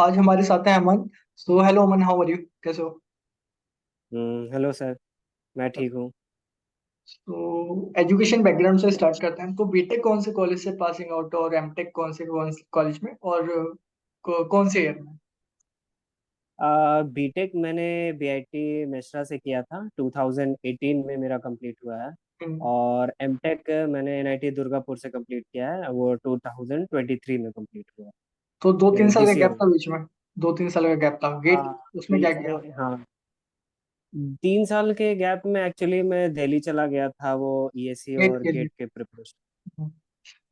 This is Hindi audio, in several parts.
आज हमारे साथ है Aman. So hello Aman, how are you? कैसे हो? Hello sir. मैं ठीक हूँ। तो एजुकेशन बैकग्राउंड से स्टार्ट करते हैं। तो बीटेक कौन से कॉलेज से पासिंग आउट और एमटेक कौन से कॉलेज में, और कौन से ईयर में? बीटेक मैंने बीआईटी मिश्रा से किया था, 2018 में मेरा कंप्लीट हुआ है। हम्म, और एमटेक मैंने एनआईटी दुर्गापुर से कंप्लीट किया है, वो 2023 में कंप्लीट हुआ तो दो तीन है, साल का दिस गैप ईयर। था बीच में। 2-3 साल का गैप था गेट। उसमें क्या बीच किया? में, हाँ। 3 साल के गैप में एक्चुअली मैं दिल्ली चला गया था, वो ईएससी गेट और के लिए। गेट के प्रिपरेशन हम्म, तो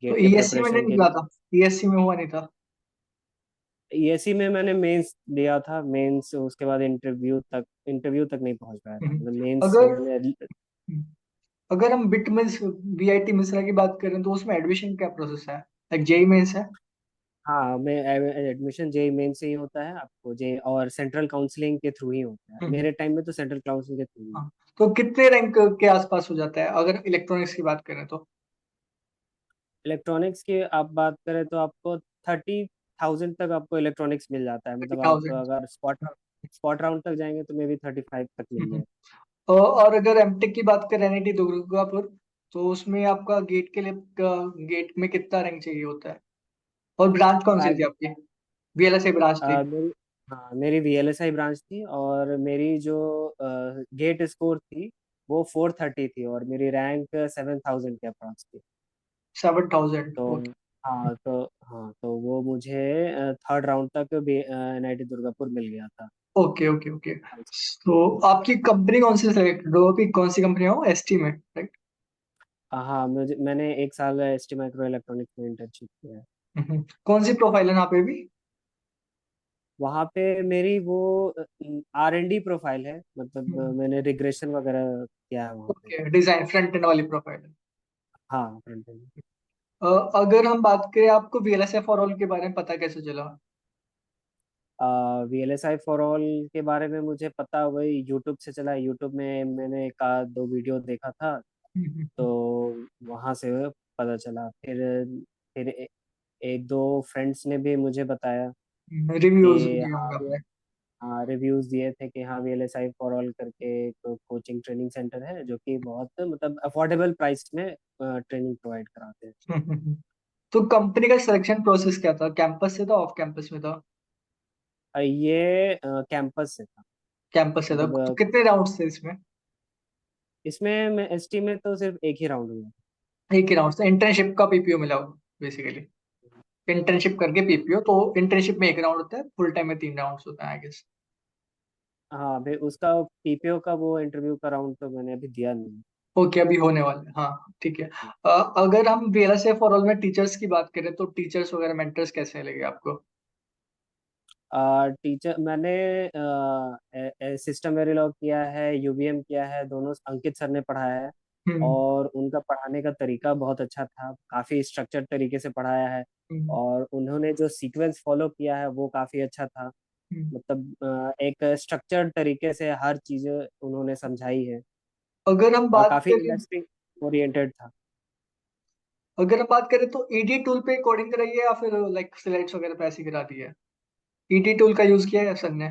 गेट के ईएससी में नहीं प्रिपरेशन के निकला लिए। था? ईएससी में हुआ नहीं था? ईएससी में मैंने मेंस दिया था, मेंस उसके बाद इंटरव्यू तक नहीं पहुंच पाया था, हम्म, मतलब मेंस अगर मैंने। अगर हम बिट मिस वीआईटी मिश्रा की बात करें तो उसमें एडमिशन क्या प्रोसेस है? लाइक जेई मेंस है? हाँ, मैं एडमिशन जेई मेन से ही होता है आपको, जे और सेंट्रल काउंसलिंग के थ्रू ही होता है, हम्म, मेरे टाइम में तो सेंट्रल काउंसलिंग के थ्रू ही। हाँ। तो कितने रैंक के आसपास हो जाता है अगर इलेक्ट्रॉनिक्स की बात करें तो? इलेक्ट्रॉनिक्स की आप बात करें तो आपको 30,000 तक आपको इलेक्ट्रॉनिक्स मिल जाता है, थर्टी मतलब आप थाउजेंड अगर स्पॉट राउंड तक जाएंगे तो मे बी 35 तक मिल जाए। और अगर एमटेक की बात करें एनआईटी दुर्गापुर, तो उसमें आपका गेट के लिए गेट में कितना रैंक चाहिए होता है? और ब्रांच कौन सी थी फाइव। आपकी? वीएलएसआई ब्रांच थी? मेरी, हाँ, मेरी वीएलएसआई ब्रांच थी, और मेरी जो गेट स्कोर थी वो 430 थी, और मेरी रैंक 7,000 के अप्रॉक्स थी। 7,000, तो ओके। हाँ, तो वो मुझे थर्ड राउंड तक एनआईटी दुर्गापुर मिल गया था। Okay okay okay. तो आपकी कंपनी कौन सी सेलेक्ट हो? आपकी कौन सी कंपनी हो एसटी में, राइट? हाँ, मैंने 1 साल एसटी माइक्रो इलेक्ट्रॉनिक्स में इंटर्नशिप किया है। कौन सी प्रोफाइल है यहाँ पे भी? वहाँ पे मेरी वो आर एन डी प्रोफाइल है, मतलब मैंने रिग्रेशन वगैरह किया है वहाँ पे। ओके, डिजाइन फ्रंट एंड वाली प्रोफाइल है। हाँ, फ्रंट एंड। अगर हम बात करें, आपको वीएलएसआई फॉर ऑल के बारे में पता कैसे चला? वीएलएसआई फॉर ऑल के बारे में मुझे पता वही यूट्यूब से चला, यूट्यूब में मैंने एक आध दो वीडियो देखा था, तो वहाँ से पता चला। फिर एक दो फ्रेंड्स ने भी मुझे बताया रिव्यूज कि दिए होंगे आपने? हाँ, रिव्यूज दिए थे कि हाँ, वीएलएसआई फॉर ऑल करके एक कोचिंग ट्रेनिंग सेंटर है जो कि बहुत मतलब अफोर्डेबल प्राइस में ट्रेनिंग प्रोवाइड कराते हैं। तो कंपनी का सिलेक्शन प्रोसेस क्या था? कैंपस से था, ऑफ कैंपस में था? ये कैंपस से था। कैंपस से था। मतलब तो कितने राउंड्स थे इसमें? इसमें एसटी में तो सिर्फ एक ही राउंड हुआ। एक ही राउंड था। इंटर्नशिप का पीपीओ मिला होगा बेसिकली। इंटर्नशिप करके पीपीओ, तो इंटर्नशिप में एक राउंड होता है, फुल टाइम में 3 राउंड्स होता है आई गेस। हाँ, फिर उसका पीपीओ का वो इंटरव्यू का राउंड तो मैंने अभी दिया नहीं। ओके, अभी होने वाला है, हाँ ठीक है। अगर हम वीएलएसआई फॉर ऑल में टीचर्स की बात करें तो टीचर्स वगैरह मेंटर्स कैसे लगे आपको? टीचर मैंने सिस्टम वेरिलॉग किया है, यूवीएम किया है, दोनों अंकित सर ने पढ़ाया है। हम्म और उनका पढ़ाने का तरीका बहुत अच्छा था, काफ़ी स्ट्रक्चर्ड तरीके से पढ़ाया है। हम्म और उन्होंने जो सीक्वेंस फॉलो किया है वो काफ़ी अच्छा था, हम्म। मतलब एक स्ट्रक्चर्ड तरीके से हर चीज़ उन्होंने समझाई है, अगर हम और बात काफ़ी करें इंडस्ट्री ओरिएंटेड था। अगर हम बात करें तो ईडी टूल पे कोडिंग कराई है या फिर लाइक स्लाइड्स वगैरह पे ऐसे करा दी है? ईडी टूल का यूज किया है सर ने?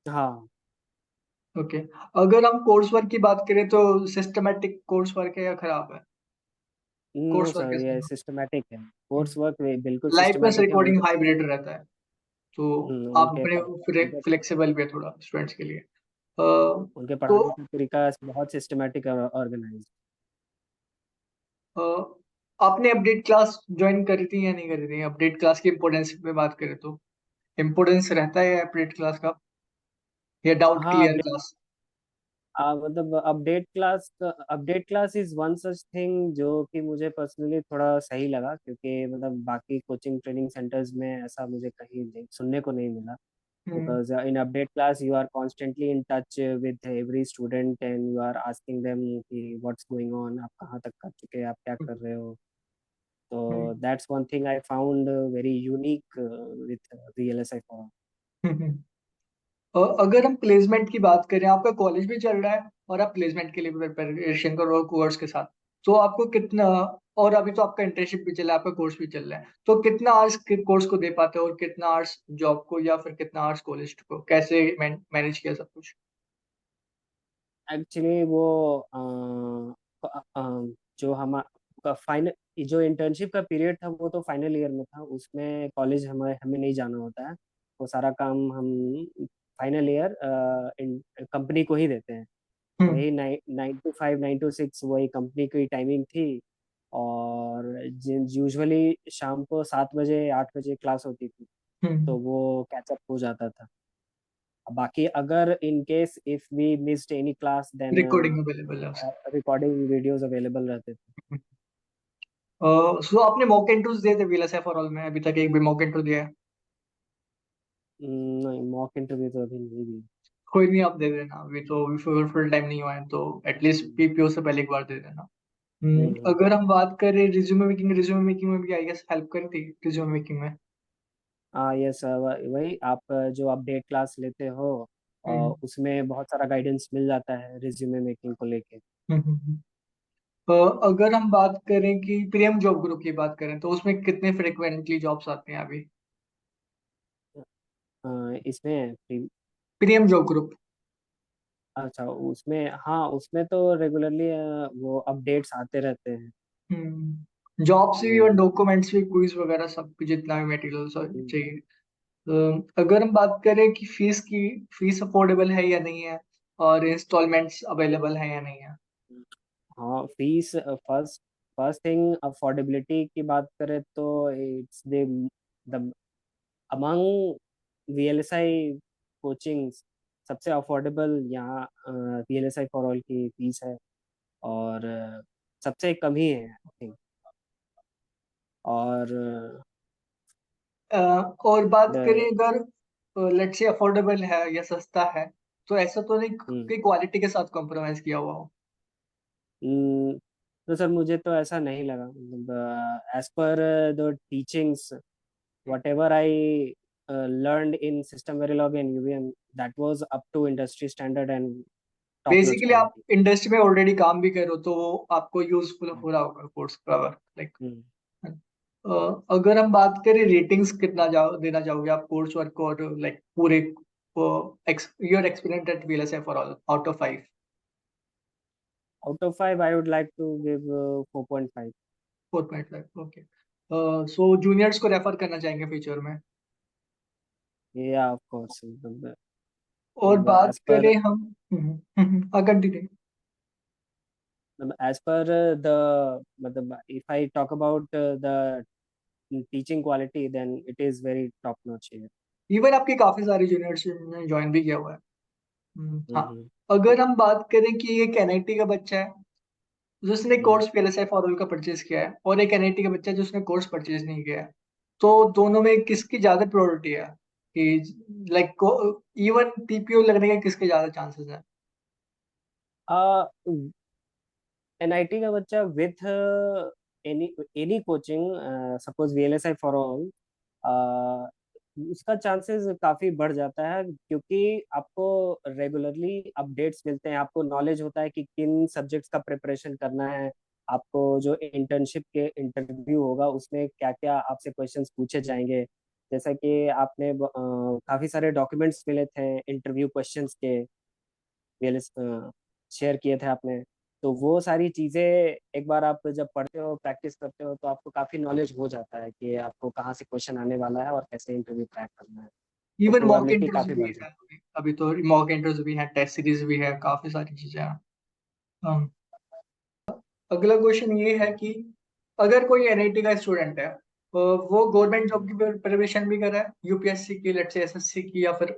हाँ। ओके। अगर हम कोर्स वर्क की बात करें तो सिस्टमेटिक कोर्स वर्क है या खराब है? नो कोर्स वर्क सर, कैसा ये है? सिस्टमेटिक है। कोर्स वर्क बिल्कुल लाइव प्लस सिस्टमेटिक है रिकॉर्डिंग उनके। हाइब्रिड रहता है। तो आप उनके अपने उनके फ्लेक्सिबल भी है थोड़ा स्टूडेंट्स के लिए। उनके तो पढ़ाने का तरीका बहुत सिस्टमेटिक और ऑर्गेनाइज। अ, आपने अपडेट क्लास ज्वाइन करी थी या नहीं करी थी? अपडेट क्लास की इम्पोर्टेंस पे बात करें तो इम्पोर्टेंस रहता है अपडेट क्लास का, या डाउट हाँ, क्लियर क्लास? मतलब update class is one such thing जो कि मुझे पर्सनली थोड़ा सही लगा, क्योंकि मतलब बाकी कोचिंग ट्रेनिंग सेंटर्स में ऐसा मुझे कहीं सुनने को नहीं मिला। हम्म Because in update class you are constantly in touch with every student and you are asking them कि what's going on, आप कहाँ तक कर चुके हैं, आप क्या कर रहे हो। तो हम्म that's one thing I found very unique with VLSI forum। हम्म। अगर हम प्लेसमेंट की बात करें, आपका कॉलेज भी चल रहा है और आप प्लेसमेंट के लिए भी प्रिपरेशन कर रहे हो कोर्स के साथ, तो आपको कितना, और अभी तो आपका इंटर्नशिप भी चल रहा है, आपका कोर्स भी चल रहा है, तो कितना आवर्स कोर्स को दे पाते हो और कितना आवर्स जॉब को, या फिर कितना आवर्स कॉलेज को, कैसे मैनेज किया सब कुछ? एक्चुअली वो जो हमारा फाइनल, जो इंटर्नशिप का पीरियड था वो तो फाइनल ईयर में था, उसमें कॉलेज हमें हमें नहीं जाना होता है। वो सारा काम हम फाइनल ईयर कंपनी को ही देते हैं। हम्म। वही 9 to 5, 9 to 6 वही कंपनी की टाइमिंग थी। और यूजुअली शाम को 7 बजे 8 बजे क्लास होती थी, तो हम्म। वो कैचअप हो जाता था। बाकी अगर in case if we missed any class then recording available है उसकी। रिकॉर्डिंग वीडियोस अवेलेबल रहते थे। सो आपने मॉक इंटरव्यूज दिए थे वीएलएसआई फॉर ऑल में? अभी तक एक भी मॉक इंटरव्यू दिया है? नहीं, मॉक इंटरव्यू तो अभी नहीं दी। कोई नहीं, आप दे देना, अभी तो फुल टाइम नहीं हुआ है तो एटलीस्ट पीपीओ से पहले एक बार दे देना। हम्म। अगर हम बात करें रिज्यूमे मेकिंग में भी आई गेस हेल्प करी थी रिज्यूमे मेकिंग में? हाँ, यस, वही आप जो अपडेट क्लास लेते हो, हम्म। उसमें बहुत सारा गाइडेंस मिल जाता है रिज्यूमे मेकिंग को लेके। हम्म। अगर हम बात करें कि प्रीमियम जॉब ग्रुप की बात करें तो उसमें कितने फ्रिक्वेंटली जॉब्स आते हैं अभी? इसमें प्रीमियम जॉब ग्रुप। अच्छा, उसमें हाँ, उसमें तो रेगुलरली वो अपडेट्स आते रहते हैं। जॉब से इवन हम्म, डॉक्यूमेंट्स भी, क्विज वगैरह सब कुछ, जितना भी मटेरियल हम्म, चाहिए। अगर हम बात करें कि फीस की, फीस अफोर्डेबल है या नहीं है, और इंस्टॉलमेंट्स अवेलेबल है या नहीं है? हाँ, fees first first thing affordability की बात करें तो it's the among VLSI coachings सबसे अफोर्डेबल यहाँ वीएलएसआई फॉर ऑल की फीस है। और सबसे कम ही है आई थिंक। और अ, और बात करें द अगर लेट्स से अफोर्डेबल है या सस्ता है, तो ऐसा तो नहीं कि क्वालिटी के साथ कॉम्प्रोमाइज किया हुआ हो? तो सर मुझे तो ऐसा नहीं लगा, मतलब as per the teachings whatever I learned in system verilog and UVM, that was up to industry standard and top notch basically आप quality. इंडस्ट्री में ऑलरेडी काम भी कर रहे हो तो वो आपको यूजफुल हम्म, हो रहा होगा कोर्स का, लाइक। हम्म। अगर हम बात करें रेटिंग्स कितना देना चाहोगे आप कोर्स वर्क को, और लाइक पूरे your experience eight VLSI for all out of 5? Out of 5 I would like to give 4.5. 4.5, okay. So juniors को रेफर करना चाहेंगे फ्यूचर में? Yeah, of course. और बात As per करें हम, कंटिन्यू। as per the मतलब if I talk about the teaching quality, then it is very top notch here. Even आपके काफी सारे जूनियर्स ने ज्वाइन भी किया हुआ है। हाँ। हम्म, अगर हम बात करें कि एक एनआईटी का बच्चा है जिसने हम्म। कोर्स पीएलएसआई फॉर ऑल का परचेज किया है, और एक एनआईटी का बच्चा है जिसने कोर्स परचेज नहीं किया है, तो दोनों में किसकी ज्यादा प्रायोरिटी है, कि लाइक इवन पीपीओ लगने के किसके ज्यादा चांसेस हैं? Uh, एनआईटी का बच्चा with any any coaching, suppose VLSI for all, उसका चांसेस काफी बढ़ जाता है, क्योंकि आपको रेगुलरली अपडेट्स मिलते हैं, आपको नॉलेज होता है कि किन सब्जेक्ट्स का प्रिपरेशन करना है। आपको जो इंटर्नशिप के इंटरव्यू होगा उसमें क्या क्या आपसे क्वेश्चंस पूछे जाएंगे। जैसा कि आपने काफी सारे डॉक्यूमेंट्स मिले थे इंटरव्यू क्वेश्चंस के, वीएलएस शेयर किए थे आपने। तो वो सारी चीजें एक बार आप जब पढ़ते हो, प्रैक्टिस करते हो, तो आपको काफी नॉलेज हो जाता है कि आपको कहाँ से क्वेश्चन आने वाला है और कैसे इंटरव्यू क्रैक करना है। तो इवन मॉक प्रोबेबिलिटी इंटर्व्यूज काफी भी बढ़ है जाती अभी तो, मॉक इंटर्व्यूज भी है, टेस्ट सीरीज भी है, काफी सारी चीजें हैं। um, अगला क्वेश्चन ये है कि अगर कोई एनआईटी का स्टूडेंट है, वो गवर्नमेंट है। जॉब की प्रिपरेशन भी कर रहा है, यूपीएससी की, लेट्स से एसएससी की, या फिर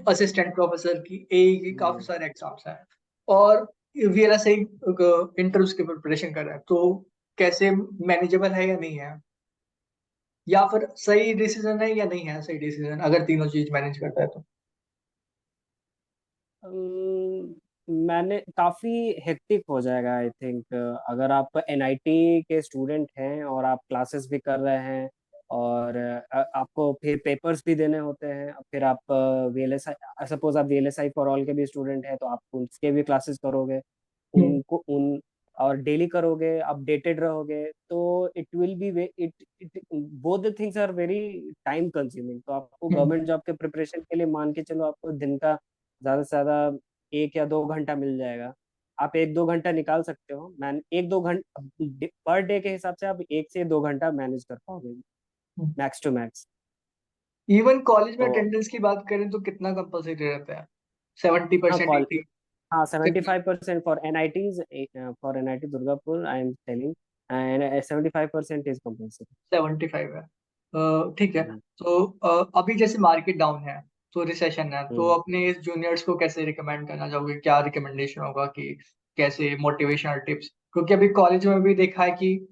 असिस्टेंट प्रोफेसर की, एई की, काफी हम्म। सारे एग्जाम्स हैं, और वीएलएसआई इंटरव्यूज की प्रिपरेशन कर रहा है, तो कैसे मैनेजेबल है या नहीं है, या फिर सही डिसीजन है या नहीं है सही डिसीजन, अगर तीनों चीज मैनेज करता है तो? मैंने काफी हेक्टिक हो जाएगा आई थिंक, अगर आप एनआईटी के स्टूडेंट हैं और आप क्लासेस भी कर रहे हैं, और आपको फिर पेपर्स भी देने होते हैं, फिर आप वीएलएसआई, सपोज आप वीएलएसआई फॉर ऑल के भी स्टूडेंट हैं तो आप उसके भी क्लासेस करोगे। हम्म। उनको उन और डेली करोगे, अपडेटेड रहोगे, तो it will be it it both the things are very time consuming. तो आपको गवर्नमेंट जॉब के प्रिपरेशन के लिए मान के चलो आपको दिन का ज्यादा से ज्यादा 1 या 2 घंटा मिल जाएगा। आप 1-2 घंटा निकाल सकते हो, मैन 1-2 घंटा पर डे के हिसाब से आप 1 से 2 घंटा मैनेज कर पाओगे, max to max. Even college में तो अटेंडेंस की बात करें तो कितना कंपलसरी रहता है? 70%, हाँ 80? हाँ, कितना? 75% for NITs, for NIT Durgapur I am telling, and 75% is compulsory. 75 है। ठीक है। हम्म। तो अभी जैसे मार्केट डाउन है, तो रिसेशन है, तो हम्म। अपने इस जूनियर्स को कैसे रिकमेंड करना चाहोगे? क्या रिकमेंडेशन होगा कि कैसे मोटिवेशनल टिप्स? क्योंकि अभी कॉलेज में भी देखा है कि हम्म।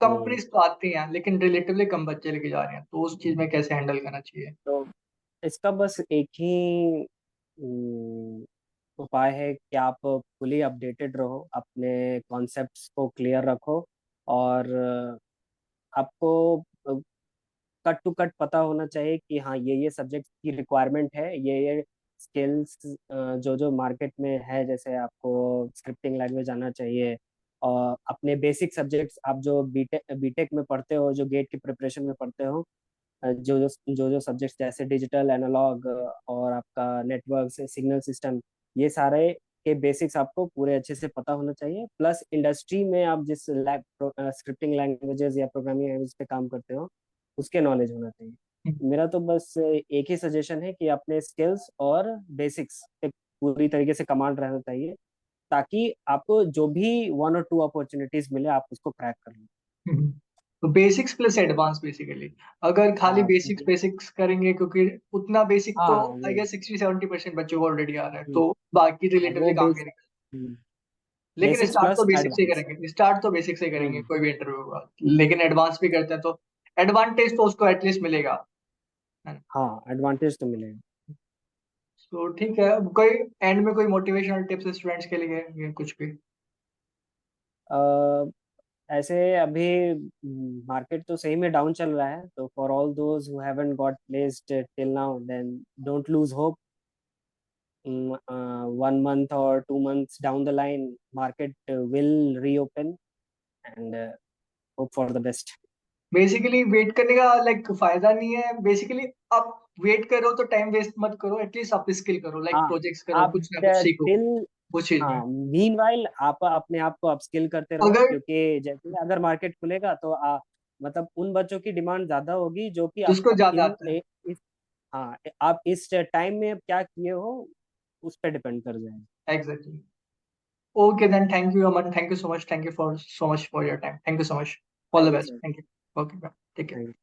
कंपनीज तो आती हैं लेकिन रिलेटिवली कम बच्चे लेके जा रहे हैं, तो उस चीज में कैसे हैंडल करना चाहिए? तो इसका बस एक ही हम्म, उपाय है कि आप फुली अपडेटेड रहो, अपने कॉन्सेप्ट्स को क्लियर रखो, और आपको कट टू कट पता होना चाहिए कि हाँ ये सब्जेक्ट की रिक्वायरमेंट है, ये स्किल्स जो जो मार्केट में है। जैसे आपको स्क्रिप्टिंग लैंग्वेज आना चाहिए, और अपने बेसिक सब्जेक्ट्स आप जो बीटेक बीटेक में पढ़ते हो, जो गेट की प्रिपरेशन में पढ़ते हो, जो जो सब्जेक्ट्स जैसे डिजिटल एनालॉग और आपका नेटवर्क से सिग्नल सिस्टम, ये सारे के बेसिक्स आपको पूरे अच्छे से पता होना चाहिए। प्लस इंडस्ट्री में आप जिस स्क्रिप्टिंग लैंग्वेजेस या प्रोग्रामिंग लैंग्वेज पे काम करते हो, उसके नॉलेज होना चाहिए। मेरा तो बस एक ही सजेशन है कि अपने स्किल्स और बेसिक्स पे पूरी तरीके से कमांड रहना चाहिए, ताकि आपको जो भी 1 और 2 अपॉर्चुनिटीज मिले आप उसको क्रैक कर लो। हम्म। तो बेसिक्स प्लस एडवांस बेसिकली, अगर खाली हाँ बेसिक्स बेसिक्स करेंगे, क्योंकि उतना बेसिक तो हाँ आई वो गेस 60-70% बच्चों को ऑलरेडी आ रहा है, तो बाकी हाँ वो रिलेटिवली काम बेस करेंगे। लेकिन बेसिक्स स्टार्ट तो प्लस बेसिक से ही एडवांस। करेंगे, स्टार्ट तो बेसिक से ही करेंगे, हम्म। कोई भी इंटरव्यू होगा। लेकिन एडवांस भी करते हैं तो एडवांटेज तो उसको एटलीस्ट मिलेगा, है ना? हाँ, एडवांटेज तो मिलेगा। तो ठीक है, अब कोई एंड में कोई मोटिवेशनल टिप्स स्टूडेंट्स के लिए या कुछ भी? अ, ऐसे अभी मार्केट तो सही में डाउन चल रहा है, तो for all those who haven't got placed till now, then don't lose hope. 1 month or 2 months down the line, market will reopen, and hope for the best. Basically wait करने का लाइक फायदा नहीं है बेसिकली। आप वेट करो तो टाइम वेस्ट मत करो, एटलीस्ट आप स्किल करो, लाइक हाँ, प्रोजेक्ट्स करो, आप कुछ ना कुछ सीखो टिल उस चीज में। हाँ, मीनवाइल आप अपने आप को अपस्किल करते रहो, अगर क्योंकि जैसे अगर मार्केट खुलेगा तो मतलब उन बच्चों की डिमांड ज्यादा होगी जो कि जिसको अब ज्यादा आता है। इस हाँ, आप इस टाइम में क्या किए हो उस पर डिपेंड कर जाएगा। Exactly. Okay then, thank you Aman, thank you so much, thank you for so much for your time, thank you so much, all the thank you best, sir. Thank you. Okay, ठीक है। थैंक